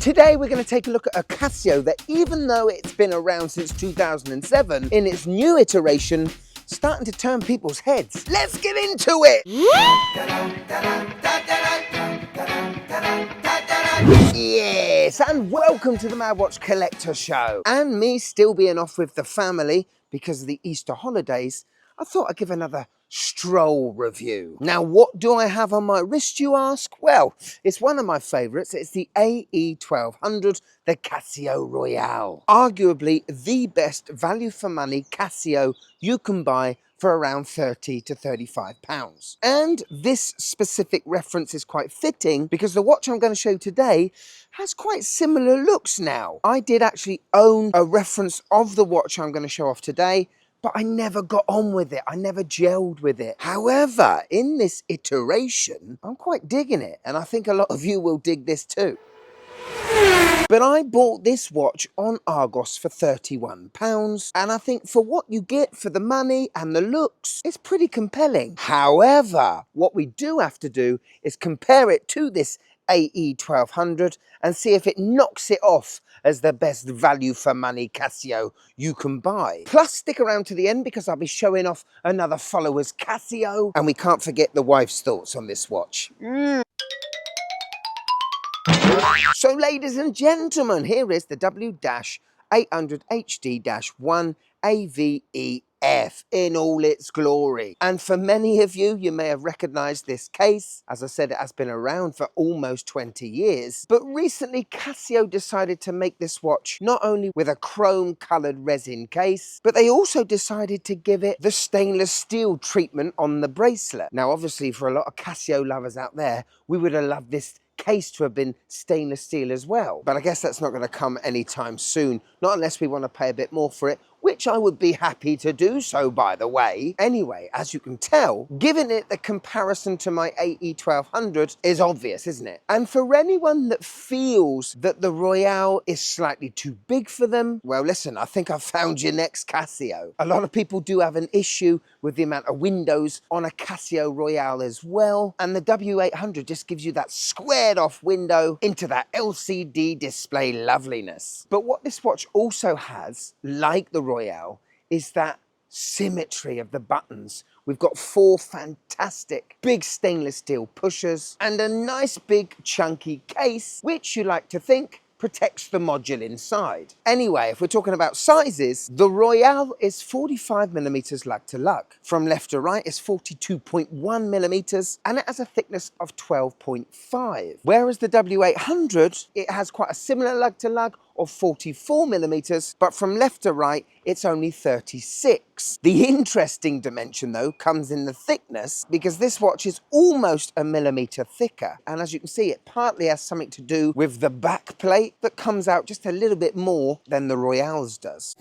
Today we're going to take a look at a Casio that, even though it's been around since 2007, in its new iteration, starting to turn people's heads. Let's get into it! Yes, and welcome to the Mad Watch Collector Show. And me still being off with the family because of the Easter holidays, I thought I'd give another stroll review. Now, what do I have on my wrist, you ask? Well, it's one of my favourites. It's the AE1200, the Casio Royale. Arguably the best value for money Casio you can buy for around £30 to £35. And this specific reference is quite fitting because the watch I'm going to show you today has quite similar looks now. I did actually own a reference of the watch I'm going to show off today, but I never got on with it. I never gelled with it. However, in this iteration, I'm quite digging it, and I think a lot of you will dig this too. But I bought this watch on ARGOS for £31, and I think for what you get for the money and the looks, it's pretty compelling. However, what we do have to do is compare it to this AE1200 and see if it knocks it off as the best value for money Casio you can buy. Plus, stick around to the end because I'll be showing off another follower's Casio, and we can't forget the wife's thoughts on this watch. So, ladies and gentlemen, here is the W-800HD-1 AVEF in all its glory. And for many of you, you may have recognized this case. As I said, it has been around for almost 20 years. But recently, Casio decided to make this watch not only with a chrome-colored resin case, but they also decided to give it the stainless steel treatment on the bracelet. Now, obviously, for a lot of Casio lovers out there, we would have loved this case to have been stainless steel as well. But I guess that's not going to come anytime soon, not unless we want to pay a bit more for it, which I would be happy to do so, by the way. Anyway, as you can tell, giving it the comparison to my AE1200 is obvious, isn't it? And for anyone that feels that the Royale is slightly too big for them, well, listen, I think I've found your next Casio. A lot of people do have an issue with the amount of windows on a Casio Royale as well, and the W800 just gives you that squared off window into that LCD display loveliness. But what this watch also has, like the Royale, is that symmetry of the buttons. We've got 4 fantastic big stainless steel pushers and a nice big chunky case, which you like to think protects the module inside. Anyway, if we're talking about sizes, the Royale is 45mm lug to lug. From left to right, it's 42.1mm, and it has a thickness of 12.5. Whereas the W800, it has quite a similar lug to lug of 44mm, but from left to right, it's only 36. The interesting dimension, though, comes in the thickness, because this watch is almost a millimetre thicker. And as you can see, it partly has something to do with the back plate that comes out just a little bit more than the Royale's does.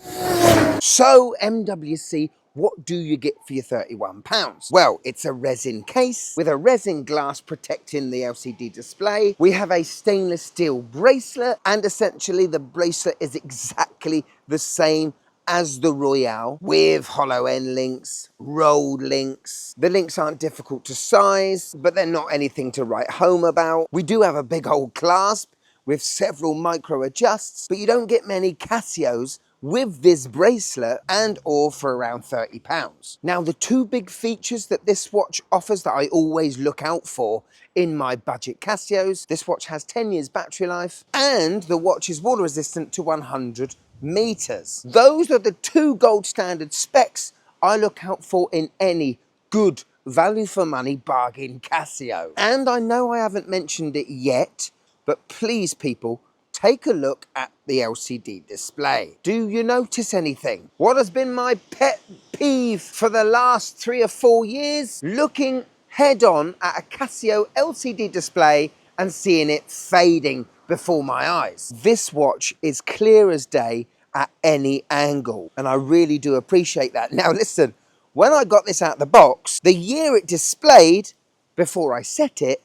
So, MWC, what do you get for your £31? Well, it's a resin case with a resin glass protecting the LCD display. We have a stainless steel bracelet, and essentially the bracelet is exactly the same as the Royale, with hollow end links, rolled links. The links aren't difficult to size, but they're not anything to write home about. We do have a big old clasp with several micro adjusts, but you don't get many Casios with this bracelet, and all for around £30. Now, the 2 big features that this watch offers that I always look out for in my budget Casios: this watch has 10 years battery life, and the watch is water resistant to 100 meters. Those are the 2 gold standard specs I look out for in any good value for money bargain Casio. And I know I haven't mentioned it yet, but please, people, take a look at the LCD display. Do you notice anything? What has been my pet peeve for the last 3 or 4 years? Looking head on at a Casio LCD display and seeing it fading before my eyes. This watch is clear as day at any angle, and I really do appreciate that. Now listen, when I got this out of the box, the year it displayed before I set it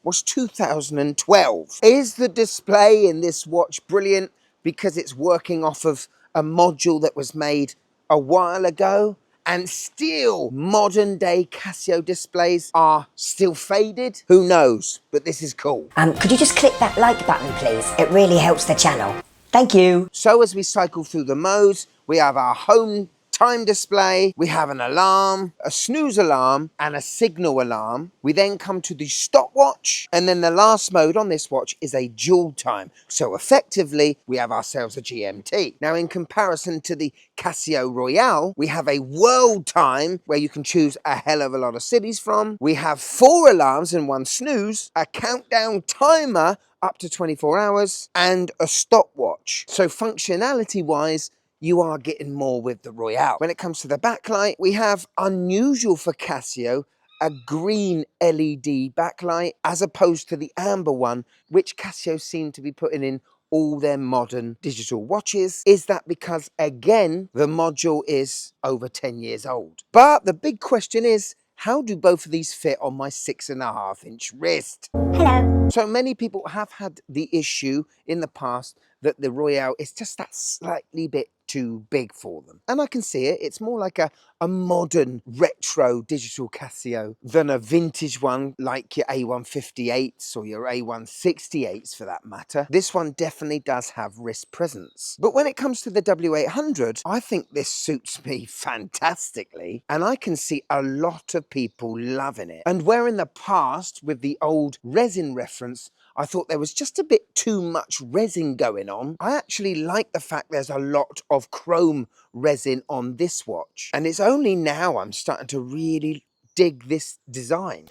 was 2012. Is the display in this watch brilliant because it's working off of a module that was made a while ago and still modern day Casio displays are still faded? Who knows, but this is cool. Could you just click that like button, please? It really helps the channel. Thank you. So as we cycle through the modes, we have our home time display, we have an alarm, a snooze alarm, and a signal alarm. We then come to the stopwatch, and then the last mode on this watch is a dual time. So effectively, we have ourselves a GMT. Now, in comparison to the Casio Royale, we have a world time where you can choose a hell of a lot of cities from. We have 4 alarms and 1 snooze, a countdown timer up to 24 hours, and a stopwatch. So functionality-wise, you are getting more with the Royale. When it comes to the backlight, we have, unusual for Casio, a green LED backlight as opposed to the amber one, which Casio seem to be putting in all their modern digital watches. Is that because, again, the module is over 10 years old? But the big question is, how do both of these fit on my 6.5-inch wrist? Hello. So many people have had the issue in the past that the Royale is just that slightly bit too big for them. And I can see it. It's more like a modern retro digital Casio than a vintage one like your A158s or your A168s for that matter. This one definitely does have wrist presence. But when it comes to the W800, I think this suits me fantastically, and I can see a lot of people loving it. And where in the past with the old resin reference, I thought there was just a bit too much resin going on, I actually like the fact there's a lot of chrome resin on this watch. And it's only now I'm starting to really dig this design.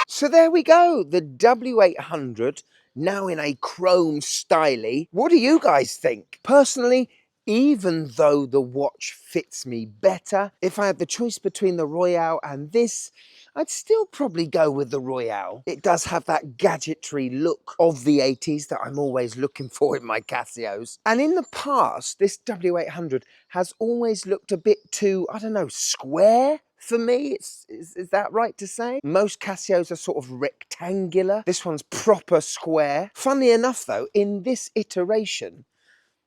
So there we go, the W800, now in a chrome styly. What do you guys think? Personally, even though the watch fits me better, if I had the choice between the Royale and this, I'd still probably go with the Royale. It does have that gadgetry look of the 80s that I'm always looking for in my Casios. And in the past, this W800 has always looked a bit too, I don't know, square for me. Is that right to say? Most Casios are sort of rectangular. This one's proper square. Funnily enough though, in this iteration,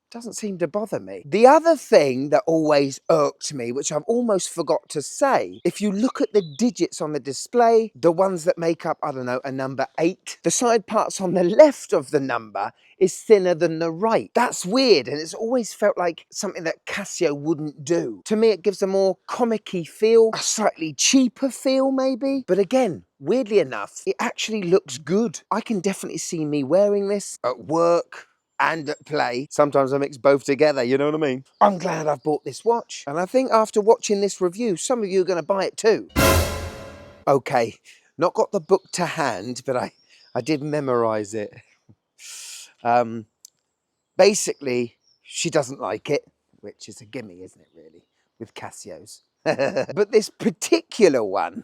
doesn't seem to bother me. The other thing that always irked me, which I've almost forgot to say, if you look at the digits on the display, the ones that make up, I don't know, a number 8, the side parts on the left of the number is thinner than the right. That's weird, and it's always felt like something that Casio wouldn't do. To me, it gives a more comic-y feel, a slightly cheaper feel maybe. But again, weirdly enough, it actually looks good. I can definitely see me wearing this at work and at play. Sometimes I mix both together, you know what I mean? I'm glad I've bought this watch, and I think after watching this review, some of you are going to buy it too. Okay, not got the book to hand, but I did memorize it. Basically, she doesn't like it, which is a gimme, isn't it, really, with Casios? But this particular one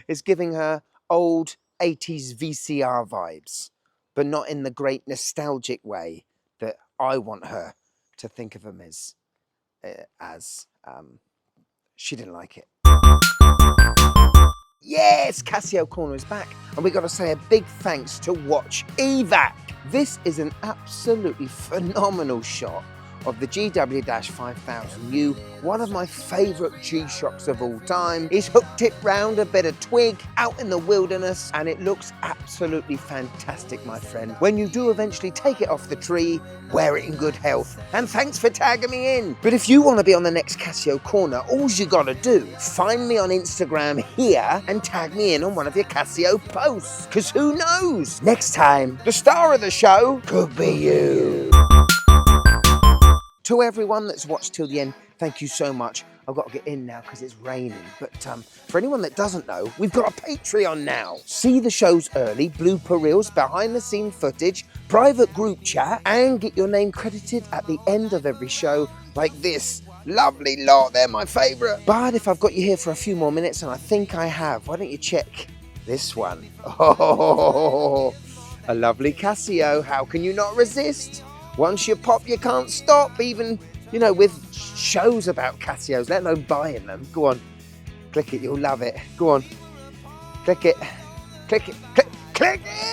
is giving her old 80s VCR vibes, but not in the great nostalgic way that I want her to think of them as. She didn't like it. Yes, Casio Corner is back, and we got to say a big thanks to Watch Evac. This is an absolutely phenomenal shot of the GW-5000U, one of my favourite G-Shocks of all time. He's hooked it round a bit of twig out in the wilderness, and it looks absolutely fantastic, my friend. When you do eventually take it off the tree, wear it in good health. And thanks for tagging me in. But if you want to be on the next Casio Corner, all you got to do, find me on Instagram here and tag me in on one of your Casio posts. Because who knows? Next time, the star of the show could be you. To everyone that's watched till the end, thank you so much. I've got to get in now because it's raining. But for anyone that doesn't know, we've got a Patreon now. See the shows early, blooper reels, behind the scene footage, private group chat, and get your name credited at the end of every show like this lovely lot. They're my favourite. But if I've got you here for a few more minutes, and I think I have, why don't you check this one? Oh, a lovely Casio. How can you not resist? Once you pop, you can't stop, even, you know, with shows about Casios, let alone buying them. Go on, click it, you'll love it. Go on, click it, click it, click it.